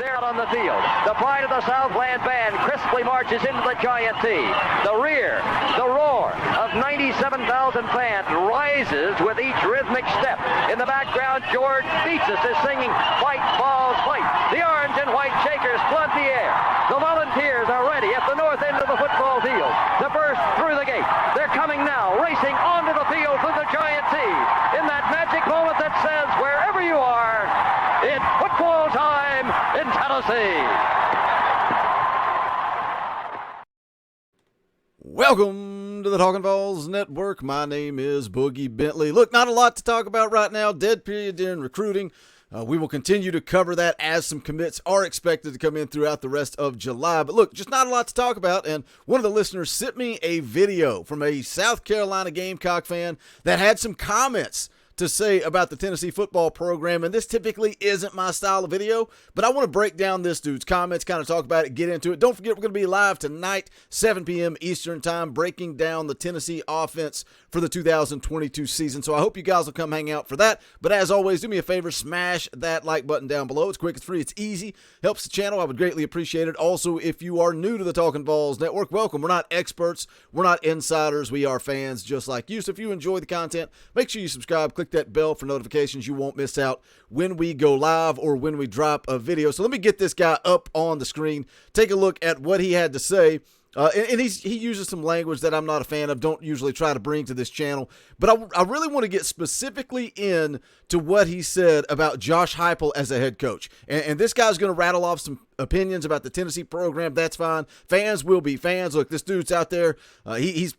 There on the field, the pride of the Southland band crisply marches into the Giant T. The roar of 97,000 fans rises with each rhythmic step. In the background, George Beatsis is singing "Fight, Balls, Fight." The orange and white Shakers flood the air. The Volunteers are ready at the north end of the football field to burst through the gate. They're coming now, racing onto the field through the Giant T. In that magic moment that says, wherever you are, it's football time in Tennessee. Welcome to the Talkin VAWLS Network. My name is Boogie Bentley. Look, not a lot to talk about right now. Dead period during recruiting. We will continue to cover that as some commits are expected to come in throughout the rest of July. But look, just not a lot to talk about. And one of the listeners sent me a video from a South Carolina Gamecock fan that had some comments to say about the Tennessee football program, and this typically isn't my style of video, but I want to break down this dude's comments, kind of talk about it, get into it. Don't forget, we're going to be live tonight, 7 p.m. Eastern time, breaking down the Tennessee offense for the 2022 season, so I hope you guys will come hang out for that. But as always, do me a favor, smash that like button down below. It's quick, it's free, it's easy, helps the channel. I would greatly appreciate it. Also, if you are new to the Talkin VAWLS Network, welcome. We're not experts, we're not insiders, we are fans just like you. So if you enjoy the content, make sure you subscribe, click that bell for notifications. You won't miss out when we go live or when we drop a video. So let me get this guy up on the screen, take a look at what he had to say. And he uses some language that I'm not a fan of, don't usually try to bring to this channel, but I really want to get specifically in to what he said about Josh Heupel as a head coach. And this guy's going to rattle off some opinions about the Tennessee program. That's fine. Fans will be fans. Look, this dude's out there. He's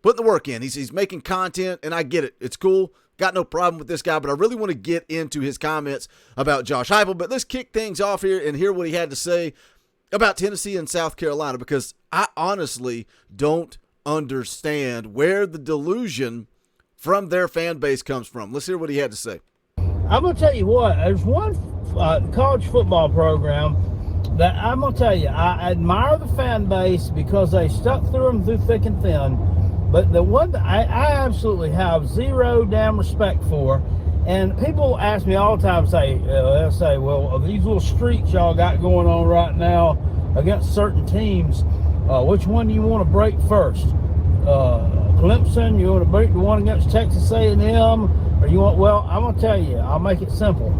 putting the work in. He's making content, and I get it. It's cool. Got no problem with this guy, but I really want to get into his comments about Josh Heupel. But let's kick things off here and hear what he had to say about Tennessee and South Carolina, because I honestly don't understand where the delusion from their fan base comes from. Let's hear what he had to say. I'm going to tell you what, there's one college football program that I'm going to tell you, I admire the fan base because they stuck through them through thick and thin. But the one that I absolutely have zero damn respect for, and people ask me all the time, they'll say, well, these little streaks y'all got going on right now against certain teams, which one do you want to break first? Clemson, you want to break the one against Texas A&M, or you want, well, I'm going to tell you, I'll make it simple.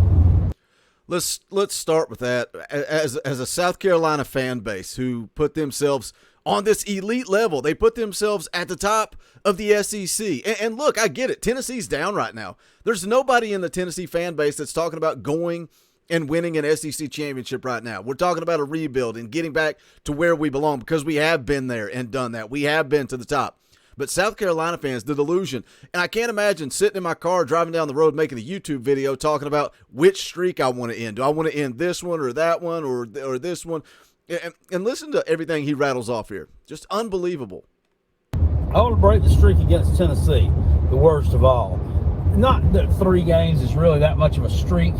Let's start with that. As a South Carolina fan base who put themselves on this elite level, they put themselves at the top of the SEC. And look, I get it. Tennessee's down right now. There's nobody in the Tennessee fan base that's talking about going and winning an SEC championship right now. We're talking about a rebuild and getting back to where we belong, because we have been there and done that. We have been to the top. But South Carolina fans, the delusion. And I can't imagine sitting in my car driving down the road making a YouTube video talking about which streak I want to end. Do I want to end this one or that one or this one? And listen to everything he rattles off here. Just unbelievable. I want to break the streak against Tennessee, the worst of all. Not that 3 games is really that much of a streak.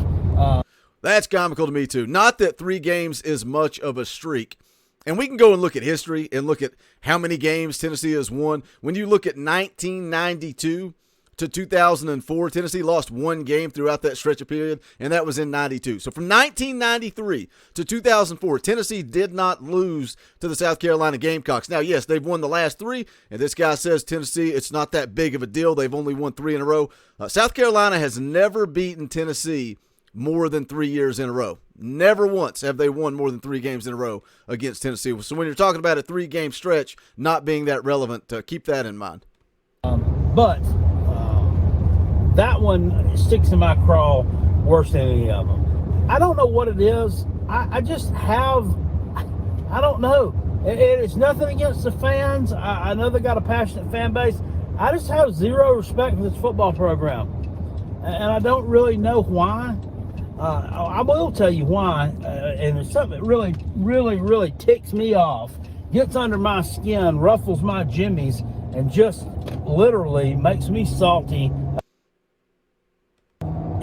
That's comical to me, too. Not that 3 games is much of a streak. And we can go and look at history and look at how many games Tennessee has won. When you look at 1992 to 2004, Tennessee lost 1 game throughout that stretch of period, and that was in 92. So from 1993 to 2004, Tennessee did not lose to the South Carolina Gamecocks. Now, yes, they've won the last 3, and this guy says Tennessee, it's not that big of a deal. They've only won 3 in a row. South Carolina has never beaten Tennessee more than 3 years in a row. Never once have they won more than 3 games in a row against Tennessee. So when you're talking about a 3-game stretch not being that relevant, keep that in mind. But that one sticks in my craw worse than any of them. I don't know what it is. I just have, I don't know. It's nothing against the fans. I know they got a passionate fan base. I just have zero respect for this football program. And I don't really know why. I will tell you why, and it's something that really, really, really ticks me off, gets under my skin, ruffles my jimmies, and just literally makes me salty,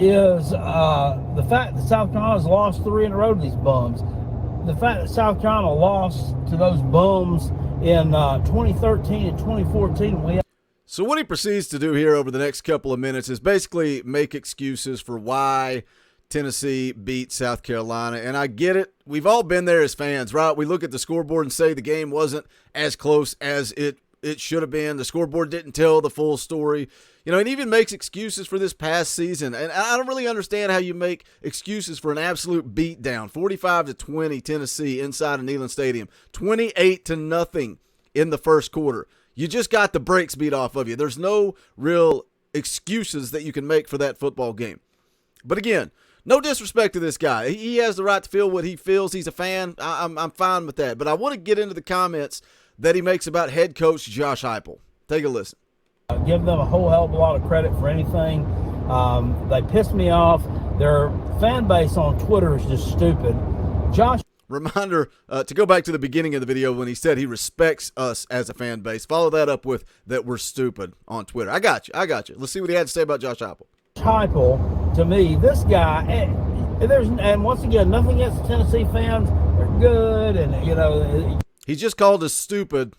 is the fact that South Carolina's lost 3 in a row to these bums. The fact that South Carolina lost to those bums in 2013 and 2014. So what he proceeds to do here over the next couple of minutes is basically make excuses for why Tennessee beat South Carolina, and I get it. We've all been there as fans, right? We look at the scoreboard and say the game wasn't as close as it should have been. The scoreboard didn't tell the full story. You know, it even makes excuses for this past season, and I don't really understand how you make excuses for an absolute beatdown. 45-20 Tennessee inside of Neyland Stadium, 28-0 in the first quarter. You just got the brakes beat off of you. There's no real excuses that you can make for that football game. But again, no disrespect to this guy. He has the right to feel what he feels. He's a fan. I'm fine with that. But I want to get into the comments that he makes about head coach Josh Heupel. Take a listen. Give them a whole hell of a lot of credit for anything. They pissed me off. Their fan base on Twitter is just stupid. Josh. Reminder to go back to the beginning of the video when he said he respects us as a fan base. Follow that up with that we're stupid on Twitter. I got you. Let's see what he had to say about Josh Heupel. Heupel, to me, this guy, and once again, nothing against Tennessee fans. They're good, and you know. He just called us stupid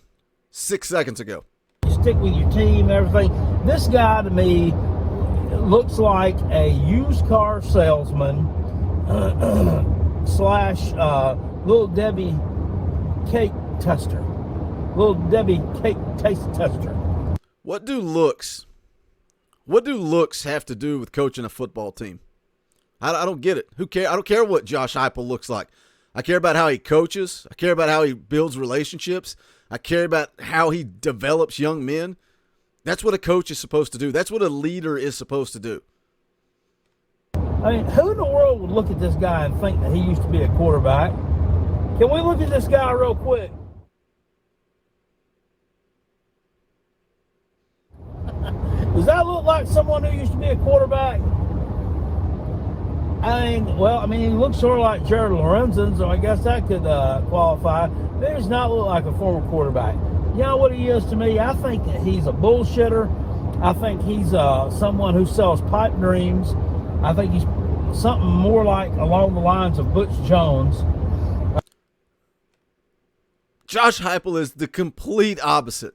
6 seconds ago. You stick with your team, everything. This guy, to me, looks like a used car salesman slash Little Debbie cake tester. Little Debbie cake taste tester. What do looks have to do with coaching a football team? I don't get it. Who cares? I don't care what Josh Heupel looks like. I care about how he coaches. I care about how he builds relationships. I care about how he develops young men. That's what a coach is supposed to do. That's what a leader is supposed to do. I mean, who in the world would look at this guy and think that he used to be a quarterback? Can we look at this guy real quick? Does that look like someone who used to be a quarterback? I mean, he looks sort of like Jared Lorenzen, so I guess that could qualify. But he does not look like a former quarterback. You know what he is to me? I think that he's a bullshitter. I think he's someone who sells pipe dreams. I think he's something more like along the lines of Butch Jones. Josh Heupel is the complete opposite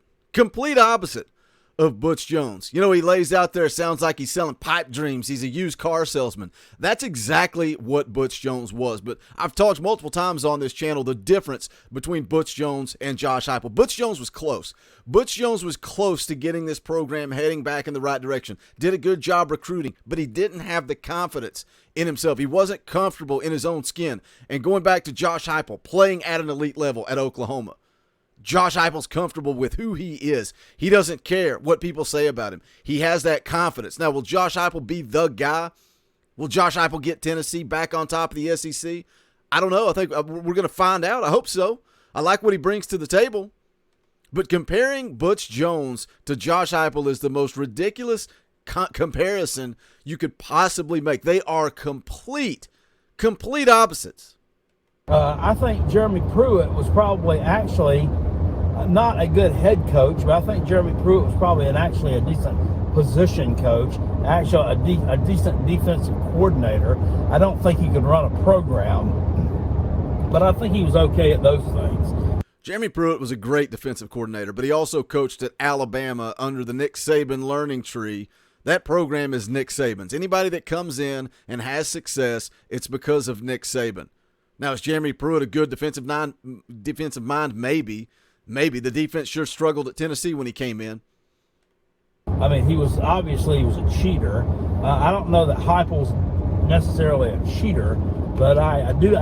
of Butch Jones. You know, he lays out there, sounds like he's selling pipe dreams. He's a used car salesman. That's exactly what Butch Jones was. But I've talked multiple times on this channel the difference between Butch Jones and Josh Heupel. Butch Jones was close. Butch Jones was close to getting this program heading back in the right direction. Did a good job recruiting, but he didn't have the confidence in himself. He wasn't comfortable in his own skin. And going back to Josh Heupel, playing at an elite level at Oklahoma, Josh Heupel's comfortable with who he is. He doesn't care what people say about him. He has that confidence. Now, will Josh Heupel be the guy? Will Josh Heupel get Tennessee back on top of the SEC? I don't know. I think we're going to find out. I hope so. I like what he brings to the table. But comparing Butch Jones to Josh Heupel is the most ridiculous comparison you could possibly make. They are complete opposites. I think Jeremy Pruitt was probably actually not a good head coach, but I think Jeremy Pruitt was probably actually a decent position coach, actually a decent defensive coordinator. I don't think he could run a program, but I think he was okay at those things. Jeremy Pruitt was a great defensive coordinator, but he also coached at Alabama under the Nick Saban learning tree. That program is Nick Saban's. Anybody that comes in and has success, it's because of Nick Saban. Now, is Jeremy Pruitt a good defensive mind? Maybe. The defense sure struggled at Tennessee when he came in. I mean, he was a cheater. I don't know that Heupel's necessarily a cheater, but I do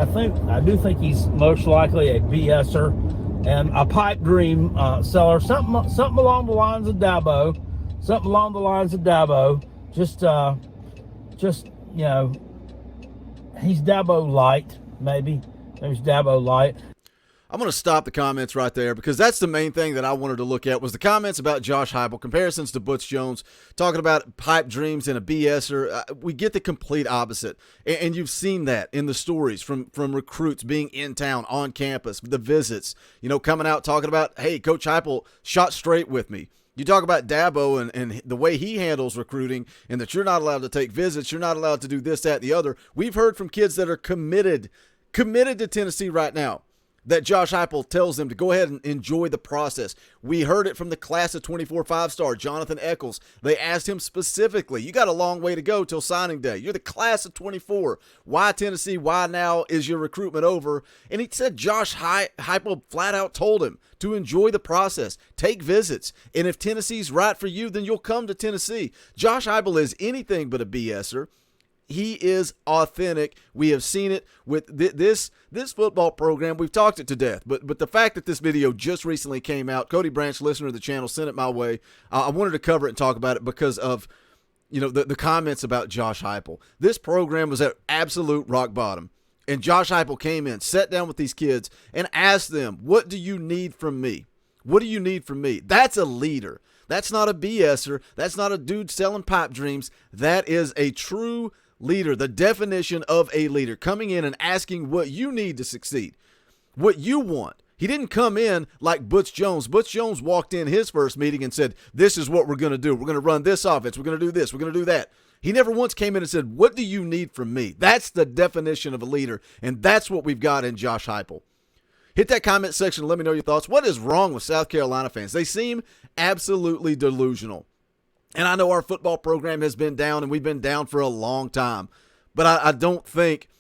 think he's most likely a BSer and a pipe dream seller. Something along the lines of Dabo. Just you know, he's Dabo light. Maybe there's Dabo light. I'm going to stop the comments right there because that's the main thing that I wanted to look at was the comments about Josh Heupel, comparisons to Butch Jones, talking about pipe dreams and a BSer. We get the complete opposite, and you've seen that in the stories from recruits being in town, on campus, the visits, you know, coming out talking about, hey, Coach Heupel shot straight with me. You talk about Dabo and the way he handles recruiting and that you're not allowed to take visits, you're not allowed to do this, that, and the other. We've heard from kids that are committed to Tennessee right now that Josh Heupel tells them to go ahead and enjoy the process. We heard it from the class of 24 5-star, Jonathan Eccles. They asked him specifically, you got a long way to go till signing day. You're the class of 24. Why Tennessee? Why now is your recruitment over? And he said Josh Heupel flat out told him to enjoy the process, take visits, and if Tennessee's right for you, then you'll come to Tennessee. Josh Heupel is anything but a BSer. He is authentic. We have seen it with this football program. We've talked it to death, but the fact that this video just recently came out, Cody Branch, listener of the channel, sent it my way. I wanted to cover it and talk about it because of the comments about Josh Heupel. This program was at absolute rock bottom, and Josh Heupel came in, sat down with these kids, and asked them, "What do you need from me? What do you need from me?" That's a leader. That's not a BSer. That's not a dude selling pipe dreams. That is a true leader, the definition of a leader, coming in and asking what you need to succeed, what you want. He didn't come in like Butch Jones. Butch Jones walked in his first meeting and said, this is what we're going to do. We're going to run this offense. We're going to do this. We're going to do that. He never once came in and said, what do you need from me? That's the definition of a leader, and that's what we've got in Josh Heupel. Hit that comment section and let me know your thoughts. What is wrong with South Carolina fans? They seem absolutely delusional. And I know our football program has been down, and we've been down for a long time. But I don't think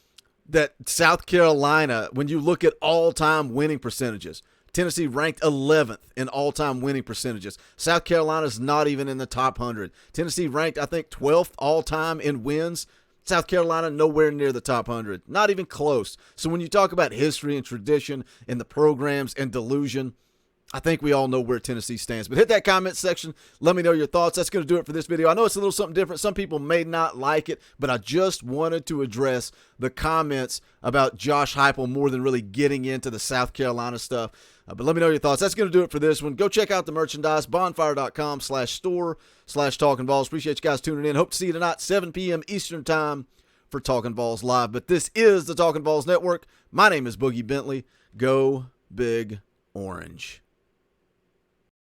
that South Carolina, when you look at all-time winning percentages, Tennessee ranked 11th in all-time winning percentages. South Carolina's not even in the top 100. Tennessee ranked, I think, 12th all-time in wins. South Carolina nowhere near the top 100. Not even close. So when you talk about history and tradition and the programs and delusion, I think we all know where Tennessee stands. But hit that comment section. Let me know your thoughts. That's going to do it for this video. I know it's a little something different. Some people may not like it, but I just wanted to address the comments about Josh Heupel more than really getting into the South Carolina stuff. But let me know your thoughts. That's going to do it for this one. Go check out the merchandise, bonfire.com/store/TalkinVols. Appreciate you guys tuning in. Hope to see you tonight, 7 p.m. Eastern Time for Talkin' Vols Live. But this is the Talkin' Vols Network. My name is Boogie Bentley. Go Big Orange.